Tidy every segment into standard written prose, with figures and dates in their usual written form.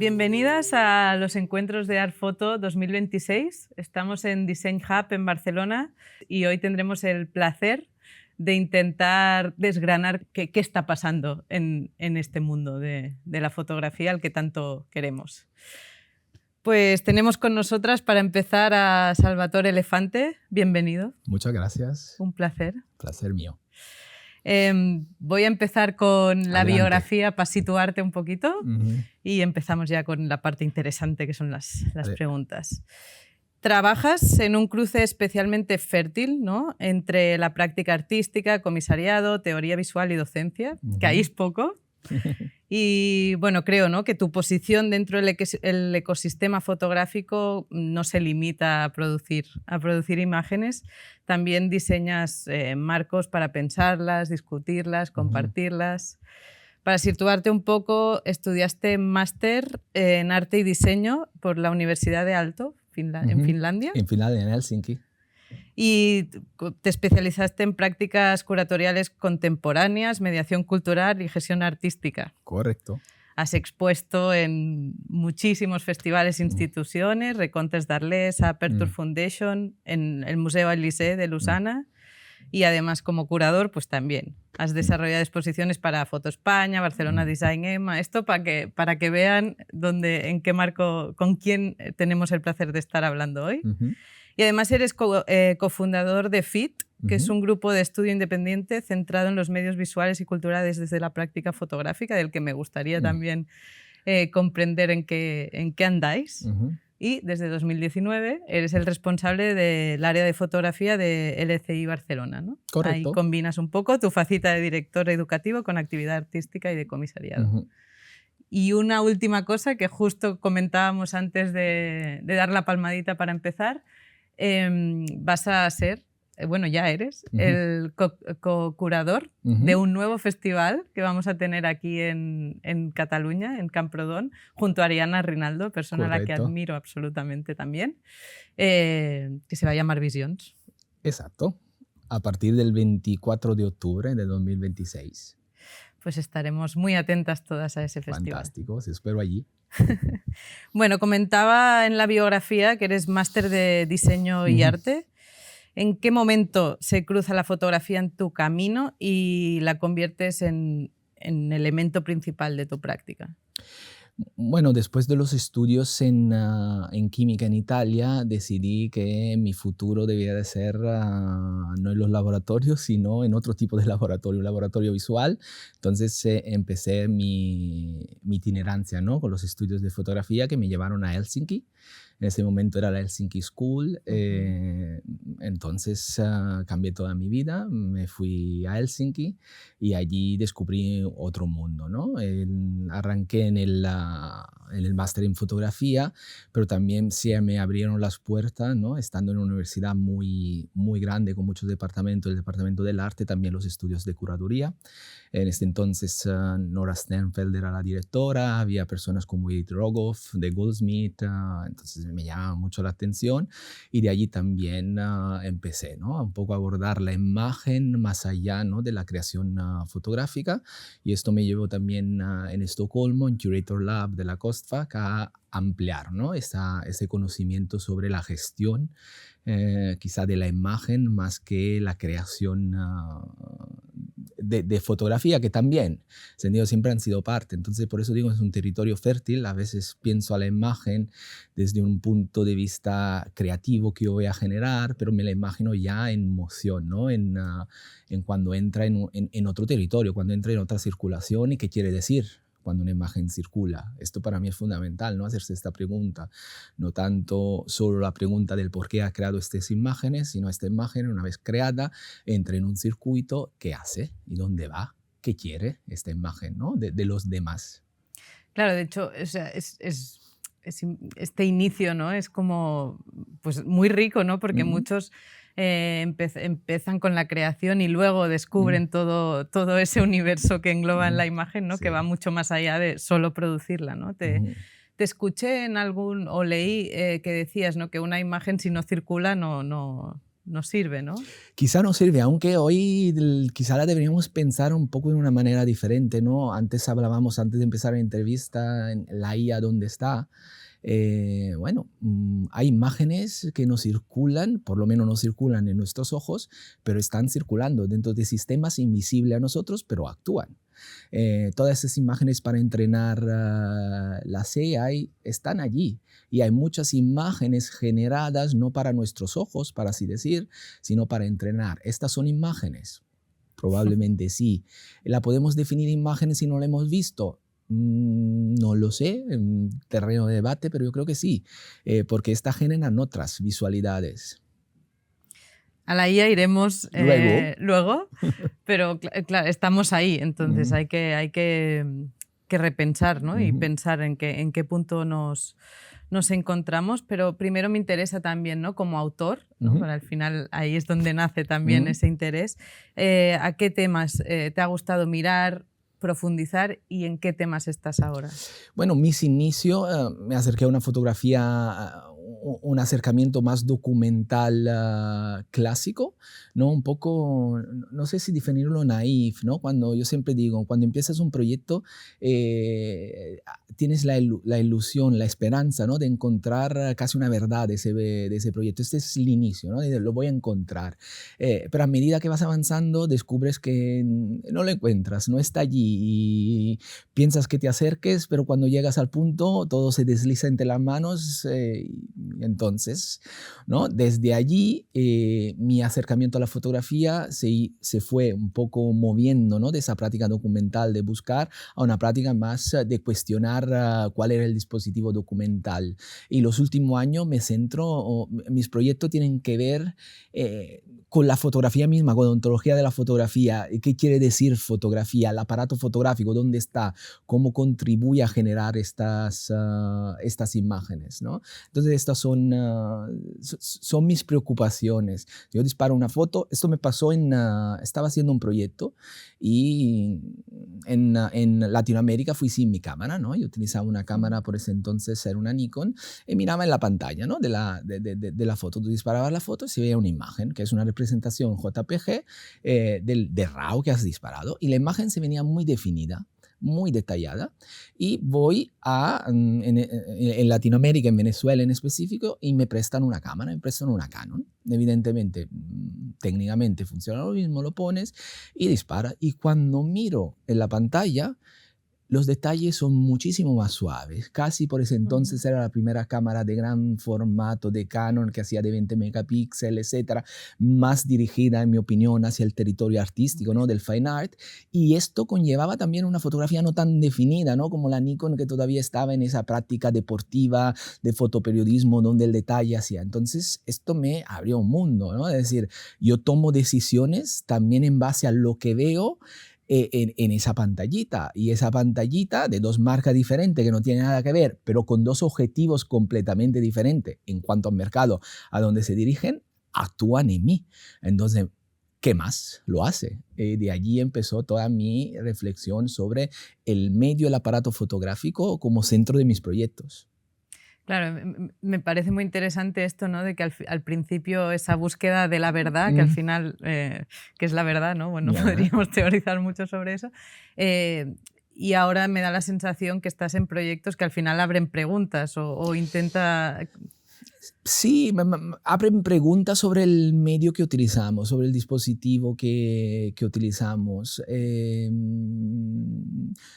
Bienvenidas a los encuentros de Artfoto 2026. Estamos en Design Hub en Barcelona y hoy tendremos el placer de intentar desgranar qué está pasando en este mundo de la fotografía al que tanto queremos. Pues tenemos con nosotras para empezar a Salvatore Elefante. Bienvenido. Muchas gracias. Un placer. Placer mío. Voy a empezar con la Adelante. biografía para situarte un poquito Uh-huh. y empezamos ya con la parte interesante que son las preguntas. Trabajas en un cruce especialmente fértil, ¿no?, entre la práctica artística, comisariado, teoría visual y docencia, que ahí es poco. Y bueno, creo, ¿no?, que tu posición dentro del ecosistema fotográfico no se limita a producir imágenes. También diseñas marcos para pensarlas, discutirlas, compartirlas. Para situarte un poco, estudiaste máster en arte y diseño por la Universidad de Aalto, en Finlandia. En Finlandia, en Helsinki. Y te especializaste en prácticas curatoriales contemporáneas, mediación cultural y gestión artística. Correcto. Has expuesto en muchísimos festivales e instituciones, Recontest d'Arles, Aperture Foundation, en el Museo Élysée de Lausana y además como curador pues también. Has desarrollado exposiciones para Foto España, Barcelona Design EMA, esto para que vean en qué marco, con quién tenemos el placer de estar hablando hoy. Y además eres cofundador de FIT, que es un grupo de estudio independiente centrado en los medios visuales y culturales desde la práctica fotográfica, del que me gustaría también comprender en qué andáis. Y desde 2019 eres el responsable del área de fotografía de LCI Barcelona, ¿no? Correcto. Ahí combinas un poco tu faceta de director educativo con actividad artística y de comisariado. Y una última cosa que justo comentábamos antes de dar la palmadita para empezar. Vas a ser, bueno, ya eres, el co-curador de un nuevo festival que vamos a tener aquí en Cataluña, en Camprodon, junto a Ariana Rinaldo, persona a la que admiro absolutamente también, que se va a llamar Visions. Exacto. A partir del 24 de octubre de 2026. Pues estaremos muy atentas todas a ese festival. Fantástico, os espero allí. Bueno, comentaba en la biografía que eres máster de diseño y arte. ¿En qué momento se cruza la fotografía en tu camino y la conviertes en elemento principal de tu práctica? Bueno, después de los estudios en química en Italia, decidí que mi futuro debía de ser no en los laboratorios, sino en otro tipo de laboratorio, un laboratorio visual. Entonces empecé mi itinerancia, ¿no?, con los estudios de fotografía que me llevaron a Helsinki. En ese momento era la Helsinki School. Entonces cambié toda mi vida, me fui a Helsinki y allí descubrí otro mundo, ¿no? Arranqué en el máster en fotografía, pero también se me abrieron las puertas, ¿no?, estando en una universidad muy, muy grande con muchos departamentos, el departamento del arte, también los estudios de curaduría. En este entonces Nora Sternfeld era la directora, había personas como Edith Rogoff de Goldsmith, entonces me llamaba mucho la atención y de allí también empecé, ¿no?, a un poco abordar la imagen más allá, ¿no?, de la creación fotográfica, y esto me llevó también en Estocolmo, en Curator Lab de la Kostfack, a ampliar, ¿no?, ese conocimiento sobre la gestión quizá de la imagen más que la creación de fotografía, que también siempre han sido parte. Entonces, por eso digo, es un territorio fértil. A veces pienso a la imagen desde un punto de vista creativo que yo voy a generar, pero me la imagino ya en moción, ¿no?, en cuando entra en otro territorio, cuando entra en otra circulación. ¿Y qué quiere decir cuando una imagen circula? Esto para mí es fundamental, ¿no?, hacerse esta pregunta. No tanto solo la pregunta del por qué ha creado estas imágenes, sino esta imagen, una vez creada, entra en un circuito, ¿qué hace? ¿Y dónde va? ¿Qué quiere esta imagen, ¿no?, de los demás? Claro, de hecho, o sea, este inicio, ¿no?, es como pues, muy rico, ¿no?, porque muchos empiezan con la creación y luego descubren todo ese universo que engloba en la imagen, ¿no?, que va mucho más allá de solo producirla, ¿no? Te escuché en o leí que decías, ¿no?, que una imagen si no circula no nos sirve, ¿no? Quizá nos sirve, aunque hoy quizá la deberíamos pensar un poco de una manera diferente, ¿no? Antes hablábamos, antes de empezar la entrevista, en la IA, ¿dónde está? Bueno, hay imágenes que no circulan, por lo menos no circulan en nuestros ojos, pero están circulando dentro de sistemas invisibles a nosotros, pero actúan. Todas esas imágenes para entrenar las AI están allí y hay muchas imágenes generadas no para nuestros ojos, para así decir, sino para entrenar. Estas son imágenes. Probablemente sí. ¿La podemos definir imágenes si no la hemos visto? No lo sé, en terreno de debate, pero yo creo que sí, porque estas generan otras visualidades. A la IA iremos luego, pero claro, estamos ahí, entonces hay que repensar, ¿no? Y pensar en qué punto nos encontramos, pero primero me interesa también, ¿no? Como autor, ¿no? Pero al final ahí es donde nace también ese interés. ¿A qué temas te ha gustado mirar, profundizar y en qué temas estás ahora? Bueno, mis inicios, me acerqué a una fotografía, un acercamiento más documental clásico, ¿no? Un poco, no sé si definirlo naif, ¿no? Cuando yo siempre digo, cuando empiezas un proyecto, tienes la ilusión, la esperanza, ¿no? De encontrar casi una verdad de ese proyecto. Este es el inicio, ¿no? Lo voy a encontrar. Pero a medida que vas avanzando, descubres que no lo encuentras, no está allí y piensas que te acerques, pero cuando llegas al punto, todo se desliza entre las manos. Entonces, ¿no? Desde allí, mi acercamiento a la fotografía se fue un poco moviendo, ¿no? De esa práctica documental de buscar a una práctica más de cuestionar cuál era el dispositivo documental. Y los últimos años me centro, mis proyectos tienen que ver con la fotografía misma, con la ontología de la fotografía. ¿Qué quiere decir fotografía? El aparato fotográfico, ¿dónde está? ¿Cómo contribuye a generar estas imágenes, ¿no? Entonces, estas son mis preocupaciones. Yo disparo una foto. Esto me pasó estaba haciendo un proyecto y en Latinoamérica fui sin mi cámara, ¿no? Yo utilizaba una cámara, por ese entonces era una Nikon, y miraba en la pantalla, ¿no? de la foto. Tú disparabas la foto y se veía una imagen, que es una representación JPG del RAW que has disparado, y la imagen se venía muy definida, muy detallada, y voy en Latinoamérica, en Venezuela en específico, y me prestan una cámara, me prestan una Canon. Evidentemente, técnicamente funciona lo mismo, lo pones y dispara, y cuando miro en la pantalla, los detalles son muchísimo más suaves. Casi por ese entonces era la primera cámara de gran formato de Canon que hacía de 20 megapíxeles, etcétera, más dirigida, en mi opinión, hacia el territorio artístico, ¿no? Del fine art. Y esto conllevaba también una fotografía no tan definida, ¿no? Como la Nikon, que todavía estaba en esa práctica deportiva de fotoperiodismo donde el detalle hacía. Entonces, esto me abrió un mundo, ¿no? Es decir, yo tomo decisiones también en base a lo que veo en esa pantallita, y esa pantallita de dos marcas diferentes que no tienen nada que ver, pero con dos objetivos completamente diferentes en cuanto al mercado a donde se dirigen, actúan en mí. Entonces, ¿qué más lo hace? De allí empezó toda mi reflexión sobre el medio, el aparato fotográfico como centro de mis proyectos. Claro, me parece muy interesante esto, ¿no? De que al principio esa búsqueda de la verdad, que al final, que es la verdad, ¿no? Bueno, podríamos teorizar mucho sobre eso. Y ahora me da la sensación que estás en proyectos que al final abren preguntas o intenta... Sí, abren preguntas sobre el medio que utilizamos, sobre el dispositivo que utilizamos,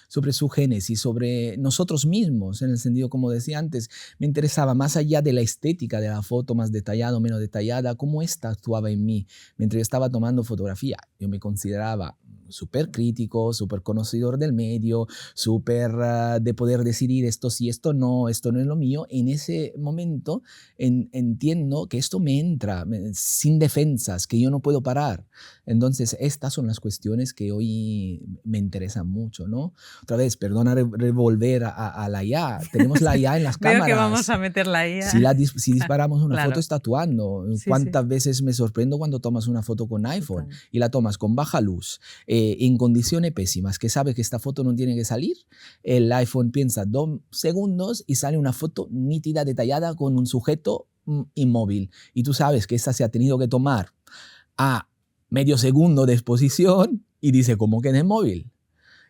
sobre su génesis, sobre nosotros mismos, en el sentido, como decía antes, me interesaba más allá de la estética de la foto, más detallada o menos detallada, cómo esta actuaba en mí mientras yo estaba tomando fotografía. Yo me consideraba súper crítico, súper conocedor del medio, súper de poder decidir esto sí, esto no es lo mío. En ese momento entiendo que esto me entra sin defensas, que yo no puedo parar. Entonces, estas son las cuestiones que hoy me interesan mucho, ¿no? Otra vez, perdona revolver a la IA. Tenemos la IA en las cámaras. Veo que vamos a meter la IA. Si disparamos una Claro. foto, está actuando. Sí, ¿Cuántas veces me sorprendo cuando tomas una foto con iPhone y la tomas con baja luz, en condiciones pésimas, que sabe que esta foto no tiene que salir, el iPhone piensa 2 segundos y sale una foto nítida, detallada, con un sujeto inmóvil. Y tú sabes que esa se ha tenido que tomar a medio segundo de exposición y dice, ¿cómo que en el móvil?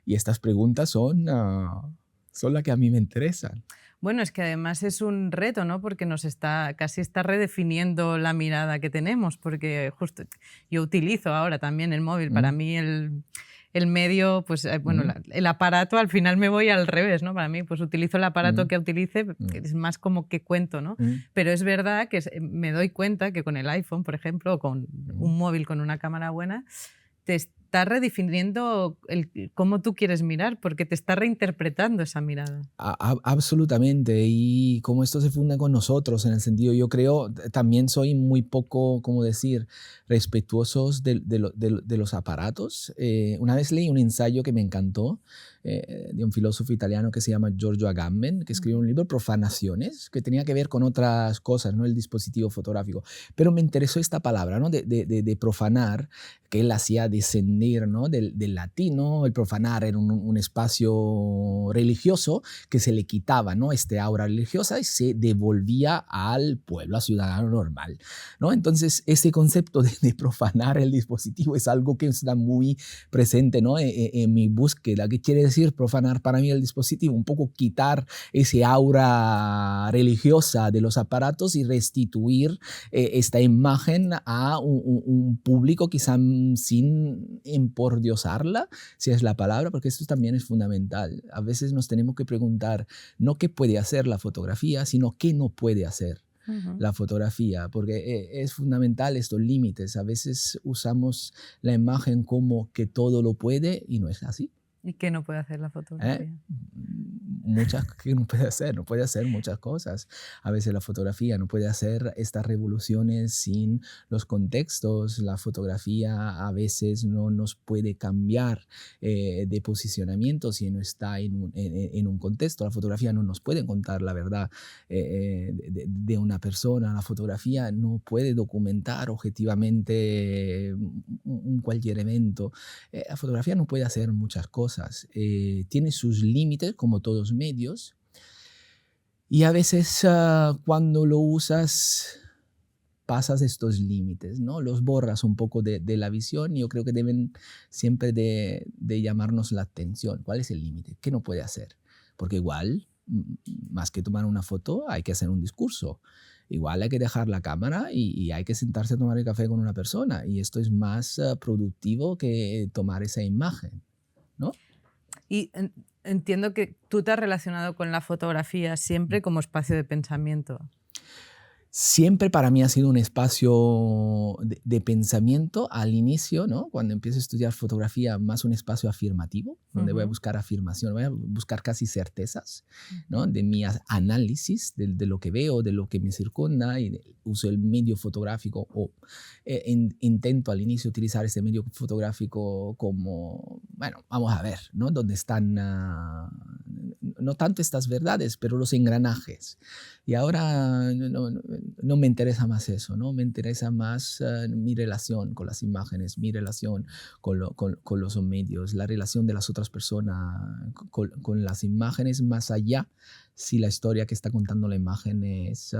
Y estas preguntas son las que a mí me interesan. Bueno, es que además es un reto, ¿no? Porque casi está redefiniendo la mirada que tenemos, porque justo yo utilizo ahora también el móvil. Para mí el medio, pues bueno, el aparato, al final me voy al revés, ¿no? Para mí, pues utilizo el aparato que utilice, es más como que cuento, ¿no? Pero es verdad que me doy cuenta que con el iPhone, por ejemplo, o con un móvil con una cámara buena, te está redefiniendo cómo tú quieres mirar, porque te está reinterpretando esa mirada. Absolutamente, y como esto se funda con nosotros, en el sentido, yo creo, también soy muy poco, ¿cómo decir?, respetuosos de los aparatos. Una vez leí un ensayo que me encantó, de un filósofo italiano que se llama Giorgio Agamben, que escribió un libro, Profanaciones, que tenía que ver con otras cosas, ¿no?, el dispositivo fotográfico. Pero me interesó esta palabra, ¿no?, de profanar, que él hacía descender, ¿no?, del latino. El profanar era un espacio religioso que se le quitaba, ¿no?, este aura religiosa, y se devolvía al pueblo, al ciudadano normal, ¿no? Entonces, ese concepto de profanar el dispositivo es algo que está muy presente, ¿no?, en mi búsqueda. ¿Qué quiere decir profanar para mí el dispositivo? Un poco quitar ese aura religiosa de los aparatos y restituir esta imagen a un público, quizá sin empordiosarla, si es la palabra, porque esto también es fundamental. A veces nos tenemos que preguntar no qué puede hacer la fotografía, sino qué no puede hacer la fotografía, porque es fundamental estos límites. A veces usamos la imagen como que todo lo puede y no es así. ¿Y qué no puede hacer la fotografía? Muchas que no puede hacer muchas cosas. A veces la fotografía no puede hacer estas revoluciones sin los contextos. La fotografía a veces no nos puede cambiar de posicionamiento si no está en un contexto. La fotografía no nos puede contar la verdad de una persona. La fotografía no puede documentar objetivamente cualquier evento. La fotografía no puede hacer muchas cosas. Tiene sus límites, como todos medios, y a veces cuando lo usas pasas estos límites, ¿no? Los borras un poco de la visión, y yo creo que deben siempre de llamarnos la atención. ¿Cuál es el límite? ¿Qué no puede hacer? Porque igual, más que tomar una foto, hay que hacer un discurso. Igual hay que dejar la cámara y hay que sentarse a tomar el café con una persona, y esto es más productivo que tomar esa imagen, ¿no? Y entiendo que tú te has relacionado con la fotografía siempre como espacio de pensamiento. Siempre para mí ha sido un espacio de pensamiento al inicio, ¿no? Cuando empiezo a estudiar fotografía, más un espacio afirmativo, donde voy a buscar afirmación, voy a buscar casi certezas, ¿no?, de mi análisis, de lo que veo, de lo que me circunda, y uso el medio fotográfico, o intento al inicio utilizar ese medio fotográfico como, bueno, vamos a ver, ¿no?, dónde están, no tanto estas verdades, pero los engranajes. Y ahora no me interesa más eso, ¿no? Me interesa más mi relación con las imágenes, mi relación con los medios, la relación de las otras personas con las imágenes, más allá si la historia que está contando la imagen es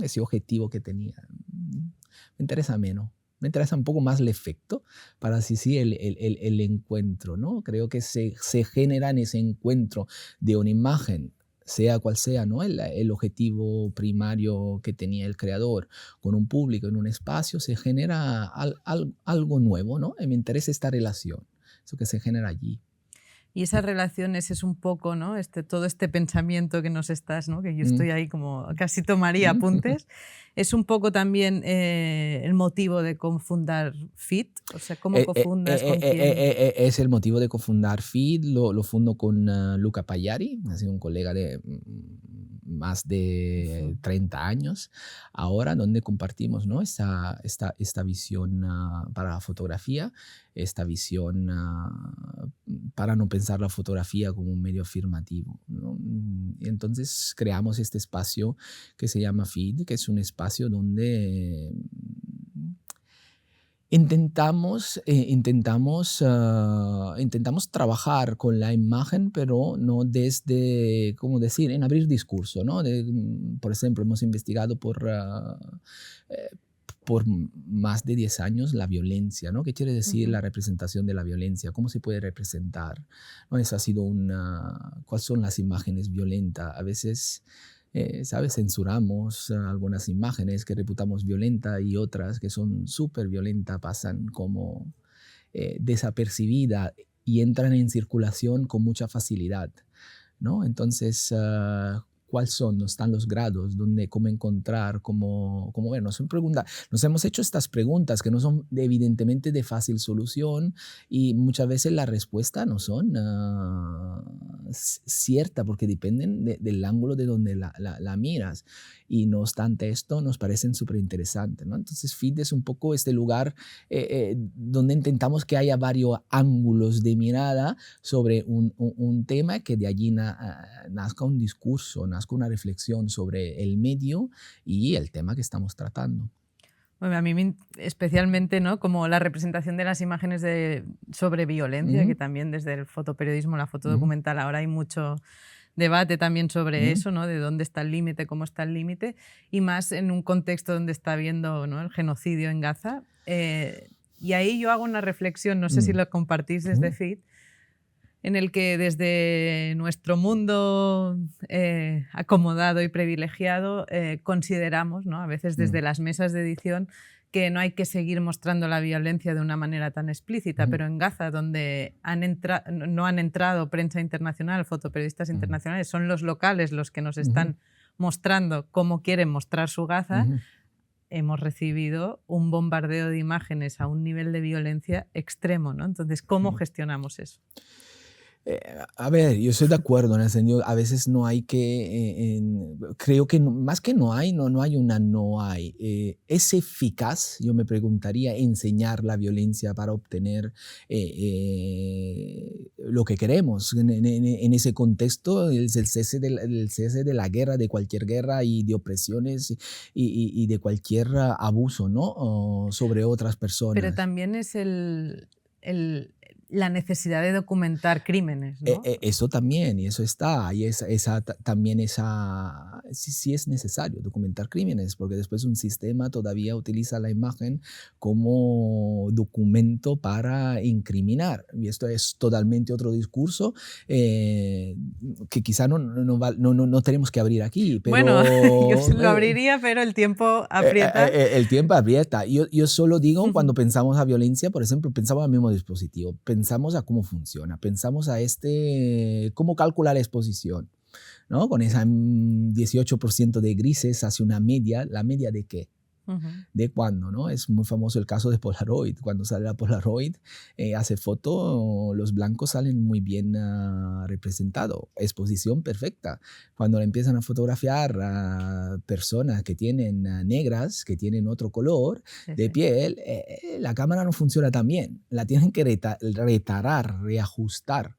ese objetivo que tenía. Me interesa menos. Me interesa un poco más el efecto, para así sí el encuentro, ¿no? Creo que se genera en ese encuentro de una imagen, sea cual sea, ¿no?, el objetivo primario que tenía el creador, con un público en un espacio, se genera algo nuevo, ¿no? Y me interesa esta relación, eso que se genera allí. Y esas relaciones es un poco, ¿no?, todo este pensamiento que nos estás, ¿no?, que yo estoy ahí como casi tomaría apuntes, es un poco también el motivo de cofundar FIT, o sea, ¿cómo cofundas, con quién? Es el motivo de cofundar FIT. Lo fundo con Luca Pagliari, ha sido un colega de más de 30 años ahora, donde compartimos, ¿no?, esta visión para la fotografía, esta visión para no pensar la fotografía como un medio afirmativo, ¿no? Y entonces creamos este espacio que se llama FIT, que es un espacio donde Intentamos trabajar con la imagen, pero no desde, ¿cómo decir?, en abrir discurso, ¿no? Por ejemplo, hemos investigado eh, por más de 10 años la violencia, ¿no? ¿Qué quiere decir Ujú. la representación de la violencia? ¿Cómo se puede representar? ¿No? Esa ha sido ¿cuáles son las imágenes violentas? A veces, ¿sabes? Censuramos algunas imágenes que reputamos violentas y otras que son súper violentas pasan como desapercibidas y entran en circulación con mucha facilidad, ¿no? Entonces, ¿cuáles son? ¿No están los grados? ¿Dónde, cómo encontrar? ¿Cómo ver? Nos hemos hecho estas preguntas que no son evidentemente de fácil solución y muchas veces la respuesta no son cierta porque dependen del ángulo de donde la miras. Y no obstante esto, nos parecen súper interesantes, ¿no? Entonces, Feed es un poco este lugar donde intentamos que haya varios ángulos de mirada sobre un tema, que de allí nazca un discurso, nazca una reflexión sobre el medio y el tema que estamos tratando. Bueno, a mí especialmente, ¿no? Como la representación de las imágenes sobre violencia, que Ujú, también desde el fotoperiodismo, la ujú, fotodocumental, ahora hay mucho debate también sobre ujú, eso, ¿no? De dónde está el límite, cómo está el límite, y más en un contexto donde está habiendo, ¿no?, el genocidio en Gaza. Y ahí yo hago una reflexión, no sé si mm, lo compartís desde ujú, FIT, en el que desde nuestro mundo acomodado y privilegiado consideramos, ¿no?, a veces mm, desde las mesas de edición, que no hay que seguir mostrando la violencia de una manera tan explícita, ujú, pero en Gaza, donde no han entrado prensa internacional, fotoperiodistas ujú, internacionales, son los locales los que nos ujú, están mostrando cómo quieren mostrar su Gaza, ujú, hemos recibido un bombardeo de imágenes a un nivel de violencia extremo, ¿no? Entonces, ¿cómo ujú. gestionamos eso? Eh, a ver, yo estoy de acuerdo en el sentido, a veces no hay creo que más que no hay una no hay. ¿Es eficaz, yo me preguntaría, enseñar la violencia para obtener lo que queremos? En ese contexto, el cese de la guerra, de cualquier guerra y de opresiones y de cualquier abuso, ¿no? Sobre otras Pero personas. también es el la necesidad de documentar crímenes, ¿no? Eso también, y eso está, y también sí, sí es necesario documentar crímenes, porque después un sistema todavía utiliza la imagen como documento para incriminar, y esto es totalmente otro discurso que quizá no tenemos que abrir aquí, Bueno, yo pero se lo abriría, pero el tiempo eh, eh, aprieta. el tiempo aprieta. Yo solo digo, cuando pensamos a violencia, por ejemplo, pensamos al mismo dispositivo, pensamos a cómo funciona, pensamos a cómo calcular la exposición, ¿no? Con ese 18% de grises hace una media, ¿la media de qué? Ujú. De cuándo, ¿no? Es muy famoso el caso de Polaroid. Cuando sale la Polaroid, hace foto, los blancos salen muy bien representados, exposición perfecta. Cuando le empiezan a fotografiar a personas que tienen negras, que tienen otro color Sí, de sí. piel, la cámara no funciona tan bien. La tienen que retarar, reajustar.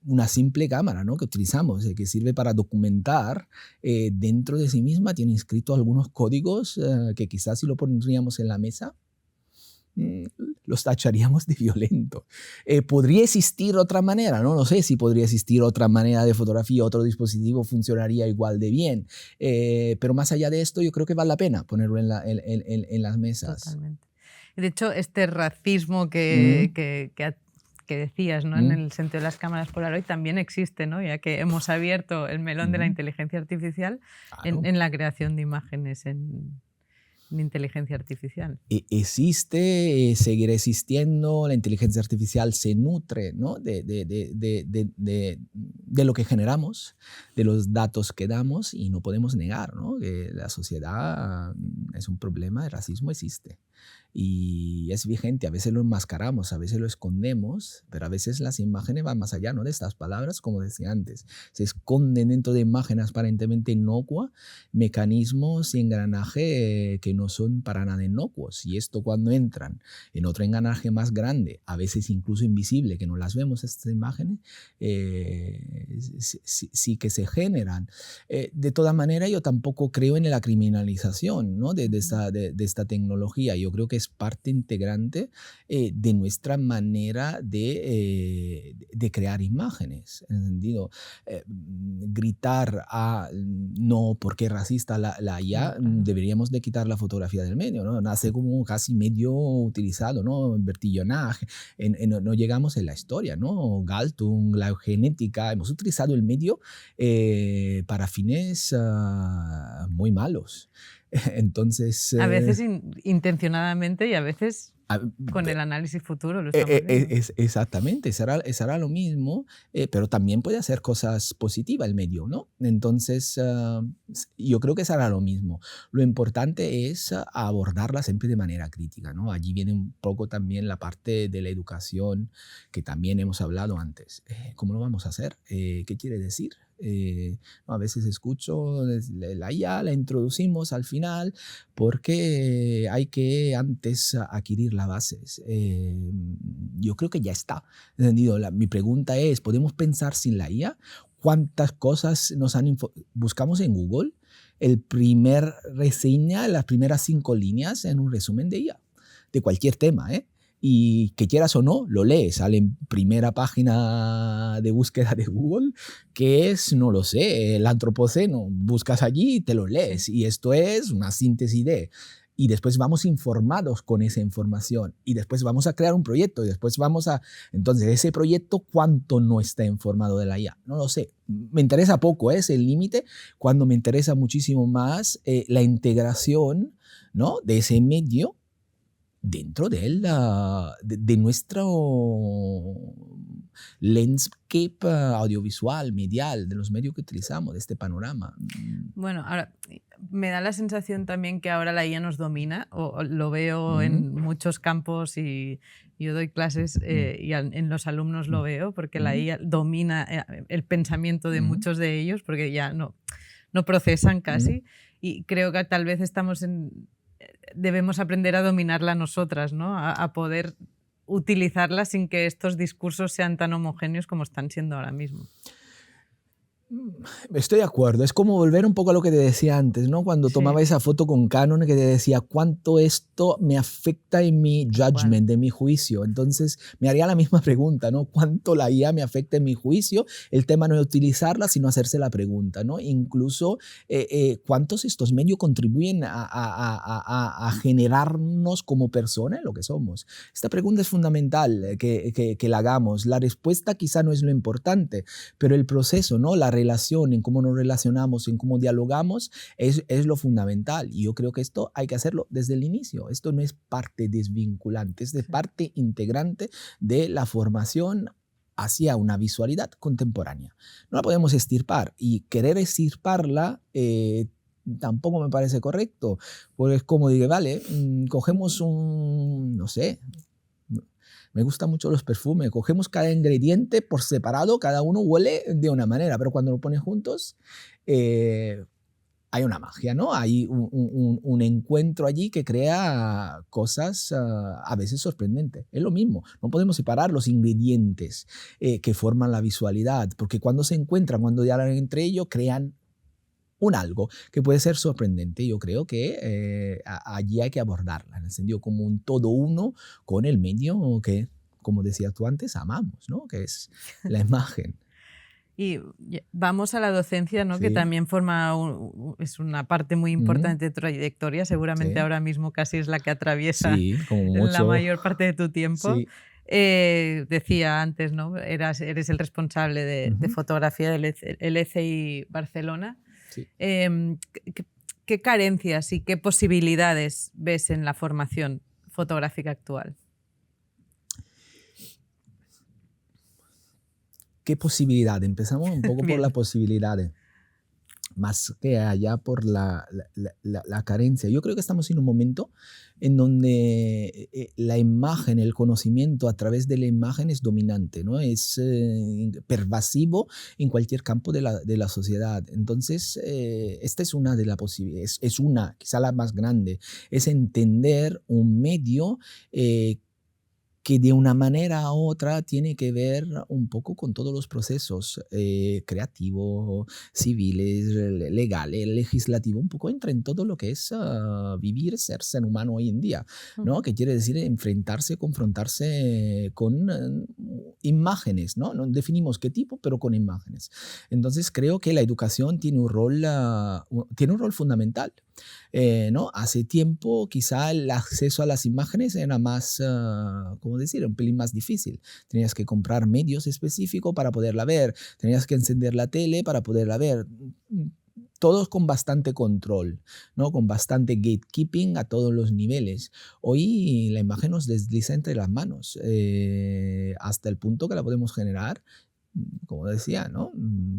Una simple cámara, ¿no?, que utilizamos, que sirve para documentar, dentro de sí misma tiene inscritos algunos códigos que quizás si lo pondríamos en la mesa, mm, los tacharíamos de violento. ¿Podría existir otra manera? No sé si podría existir otra manera de fotografía, otro dispositivo funcionaría igual de bien. Pero más allá de esto, yo creo que vale la pena ponerlo en las mesas. Totalmente. De hecho, este racismo Mm, que decías, ¿no?, en mm, el sentido de las cámaras Polaroid también existe, ¿no?, ya que hemos abierto el melón de la mm, inteligencia artificial claro. en la creación de imágenes en inteligencia artificial. Existe, seguirá existiendo, la inteligencia artificial se nutre, ¿no?, de lo que generamos, de los datos que damos y no podemos negar, ¿no?, que la sociedad es un problema, el racismo existe y es vigente, a veces lo enmascaramos, a veces lo escondemos, pero a veces las imágenes van más allá, ¿no?, de estas palabras, como decía antes, se esconden dentro de imágenes aparentemente inocuas mecanismos y engranaje que no son para nada inocuos. Y esto cuando entran en otro engranaje más grande, a veces incluso invisible, que no las vemos estas imágenes, sí que se generan. De todas maneras, yo tampoco creo en la criminalización, ¿no?, Ujú. de esta tecnología. Yo creo que es parte integrante de nuestra manera de crear imágenes. En el sentido, gritar a no, porque es racista la IA, deberíamos de quitar la fotografía del medio, ¿no? Nace como casi medio utilizado, ¿no? Vertillonaje, no llegamos en la historia, ¿no? Galtung, la eugenética, hemos utilizado el medio para fines muy malos. Entonces... a veces intencionadamente y a veces con el análisis futuro lo estamos viendo. Exactamente, será lo mismo, pero también puede hacer cosas positivas el medio, ¿no? Entonces, yo creo que será lo mismo. Lo importante es abordarla siempre de manera crítica, ¿no? Allí viene un poco también la parte de la educación que también hemos hablado antes. ¿Cómo lo vamos a hacer? ¿Qué quiere decir? A veces escucho la IA, la introducimos al final porque hay que antes adquirir las bases. Yo creo que ya está. ¿Entendido? Mi pregunta es, ¿podemos pensar sin la IA? ¿Cuántas cosas buscamos en Google? El primer reseña, las primeras 5 líneas en un resumen de IA, de cualquier tema, ¿eh? Y que quieras o no, lo lees, sale en primera página de búsqueda de Google, que es, no lo sé, el antropoceno, buscas allí y te lo lees, Sí. y esto es una síntesis de... Y después vamos informados con esa información, y después vamos a crear un proyecto, y después vamos a... Entonces, ese proyecto, ¿cuánto no está informado de la IA? No lo sé, me interesa poco, es el límite, cuando me interesa muchísimo más la integración, ¿no?, de ese medio dentro de nuestro landscape audiovisual, medial, de los medios que utilizamos, de este panorama. Bueno, ahora me da la sensación también que ahora la IA nos domina, o lo veo en muchos campos y yo doy clases y en los alumnos lo veo, porque la IA domina el pensamiento de muchos de ellos, porque ya no procesan casi, y creo que tal vez debemos aprender a dominarla nosotras, ¿no? A poder utilizarla sin que estos discursos sean tan homogéneos como están siendo ahora mismo. Estoy de acuerdo, es como volver un poco a lo que te decía antes, ¿no? Cuando tomaba esa foto con Canon que te decía cuánto esto me afecta en mi judgment, en mi juicio. Entonces me haría la misma pregunta, ¿no? ¿Cuánto la IA me afecta en mi juicio? El tema no es utilizarla, sino hacerse la pregunta, ¿no? Incluso cuántos estos medios contribuyen a generarnos como personas lo que somos. Esta pregunta es fundamental que la hagamos. La respuesta quizá no es lo importante, pero el proceso, ¿no? La relación, en cómo nos relacionamos, en cómo dialogamos, es lo fundamental. Y yo creo que esto hay que hacerlo desde el inicio. Esto no es parte desvinculante, es de parte integrante de la formación hacia una visualidad contemporánea. No la podemos extirpar, y querer extirparla tampoco me parece correcto, porque es como digo, vale, cogemos no sé, me gustan mucho los perfumes, cogemos cada ingrediente por separado, cada uno huele de una manera, pero cuando lo pones juntos hay una magia, ¿no? Hay un encuentro allí que crea cosas a veces sorprendentes. Es lo mismo, no podemos separar los ingredientes que forman la visualidad, porque cuando se encuentran, cuando dialogan entre ellos, crean un algo que puede ser sorprendente. Yo creo que allí hay que abordarla, en el sentido como un todo uno con el medio que, como decías tú antes, amamos, ¿no? Que es la imagen. Y vamos a la docencia, ¿no? Sí. Que también es una parte muy importante de tu trayectoria, seguramente ahora mismo casi es la que atraviesa la mayor parte de tu tiempo. Sí. Decía antes, ¿no? Eres el responsable de fotografía del ECI Barcelona. Sí. ¿Qué carencias y qué posibilidades ves en la formación fotográfica actual? ¿Qué posibilidad? Empezamos un poco por las posibilidades, más que allá por la carencia. Yo creo que estamos en un momento en donde la imagen, el conocimiento a través de la imagen es dominante, ¿no? Es pervasivo en cualquier campo de la sociedad. Entonces, esta es una de las posibilidades, es una, quizá la más grande, es entender un medio que de una manera u otra tiene que ver un poco con todos los procesos creativos, civiles, legales, legislativos, un poco entra en todo lo que es vivir, ser humano hoy en día, ¿no? Que quiere decir enfrentarse, confrontarse con imágenes, ¿no? No definimos qué tipo, pero con imágenes. Entonces creo que la educación tiene un rol fundamental. ¿No? Hace tiempo quizá el acceso a las imágenes era más, ¿cómo decir? Un pelín más difícil. Tenías que comprar medios específicos para poderla ver, tenías que encender la tele para poderla ver. Todos con bastante control, ¿no? Con bastante gatekeeping a todos los niveles. Hoy la imagen nos desliza entre las manos hasta el punto que la podemos generar. Como decía, ¿no?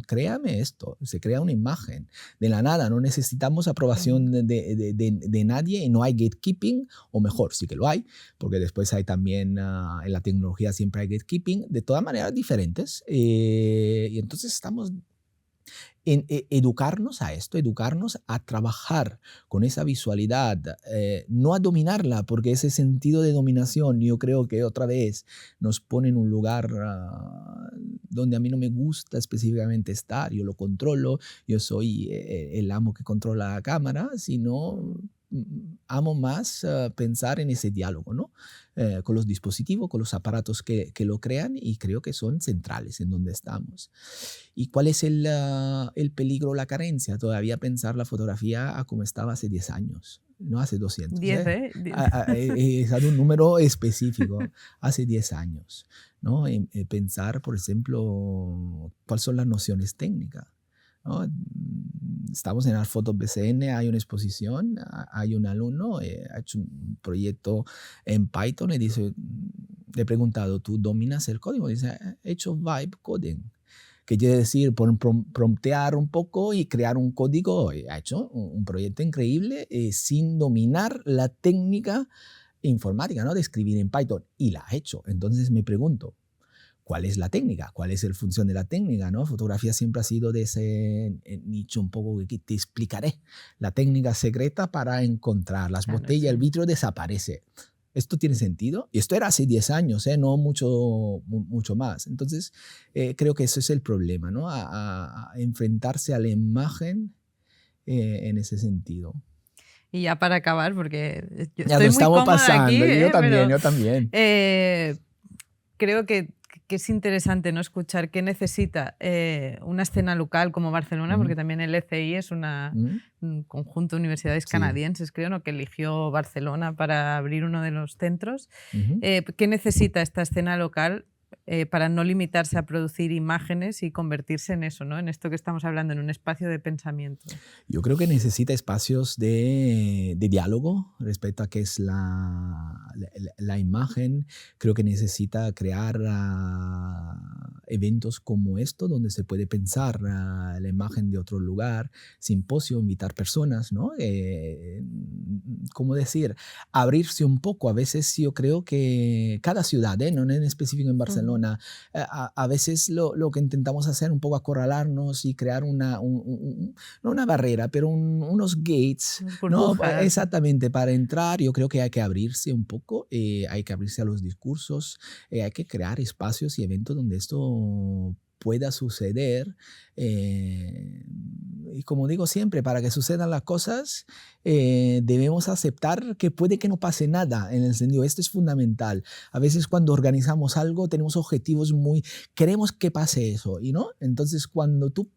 Créame esto, se crea una imagen de la nada, no necesitamos aprobación de nadie y no hay gatekeeping, o mejor, sí que lo hay, porque después hay también, en la tecnología siempre hay gatekeeping, de todas maneras diferentes, y entonces estamos en educarnos a esto, educarnos a trabajar con esa visualidad, no a dominarla, porque ese sentido de dominación yo creo que otra vez nos pone en un lugar donde a mí no me gusta específicamente estar, yo lo controlo, yo soy el amo que controla la cámara, sino amo más pensar en ese diálogo, ¿no? Con los dispositivos, con los aparatos que lo crean, y creo que son centrales en donde estamos. ¿Y cuál es el peligro, la carencia? Todavía pensar la fotografía a como estaba hace 10 años, no hace 200. 10, ¿eh? He dado un número específico, hace 10 años, ¿no? Pensar, por ejemplo, cuáles son las nociones técnicas, ¿no? Estamos en Artfoto BCN, hay una exposición, hay un alumno, ha hecho un proyecto en Python y dice, le he preguntado, ¿tú dominas el código? Dice, he hecho vibe coding, que quiere decir promptear un poco y crear un código. Ha hecho un proyecto increíble sin dominar la técnica informática, ¿no? De escribir en Python, y la ha hecho. Entonces me pregunto, ¿cuál es la técnica? ¿Cuál es la función de la técnica? ¿No? Fotografía siempre ha sido de ese nicho un poco que te explicaré. La técnica secreta para encontrar las botellas, sí. El vidrio desaparece. ¿Esto tiene sentido? Y esto era hace 10 años, no mucho más. Entonces, creo que ese es el problema, ¿no? A enfrentarse a la imagen en ese sentido. Y ya para acabar, porque yo ya estoy nos muy estamos cómoda pasando. aquí, Yo también. Creo que es interesante, ¿no? Escuchar qué necesita una escena local como Barcelona, porque también el ECI es un conjunto de universidades canadienses, creo, ¿no? Que eligió Barcelona para abrir uno de los centros. ¿Qué necesita esta escena local para no limitarse a producir imágenes y convertirse en eso, ¿no? En esto que estamos hablando, en un espacio de pensamiento? Yo creo que necesita espacios de diálogo respecto a qué es la imagen. Creo que necesita crear eventos como esto, donde se puede pensar la imagen de otro lugar, simposio, invitar personas, ¿no? ¿Cómo decir? Abrirse un poco. A veces yo creo que cada ciudad, no en específico en Barcelona, a veces lo que intentamos hacer un poco acorralarnos y crear no una barrera, pero unos gates, ¿no? Exactamente, para entrar. Yo creo que hay que abrirse un poco, hay que abrirse a los discursos, hay que crear espacios y eventos donde esto pueda suceder. Y como digo siempre, para que sucedan las cosas, debemos aceptar que puede que no pase nada, en el sentido, esto es fundamental. A veces cuando organizamos algo tenemos objetivos queremos que pase eso, y no. Entonces cuando tú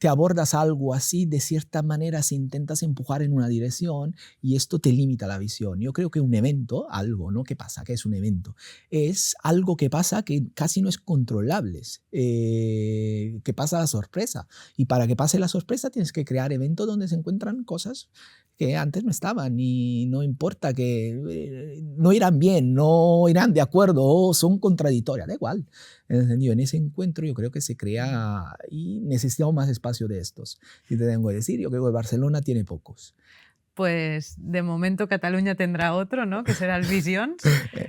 te abordas algo así, de cierta manera se intentas empujar en una dirección y esto te limita la visión. Yo creo que un evento, algo, ¿no? ¿Qué pasa? ¿Qué es un evento? Es algo que pasa que casi no es controlable, que pasa la sorpresa. Y para que pase la sorpresa tienes que crear eventos donde se encuentran cosas que antes no estaban, y no importa que no irán bien, no irán de acuerdo o son contradictorias, da igual. En ese encuentro yo creo que se crea, y necesitamos más espacio de estos. Si te tengo que decir, yo creo que Barcelona tiene pocos. Pues de momento Cataluña tendrá otro, ¿no? Que será el Visions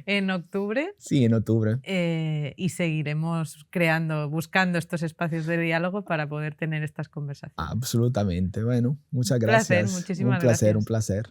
en octubre. Sí, en octubre. Y seguiremos buscando estos espacios de diálogo para poder tener estas conversaciones. Absolutamente. Bueno, muchas gracias. Un placer, muchísimas gracias. Un placer.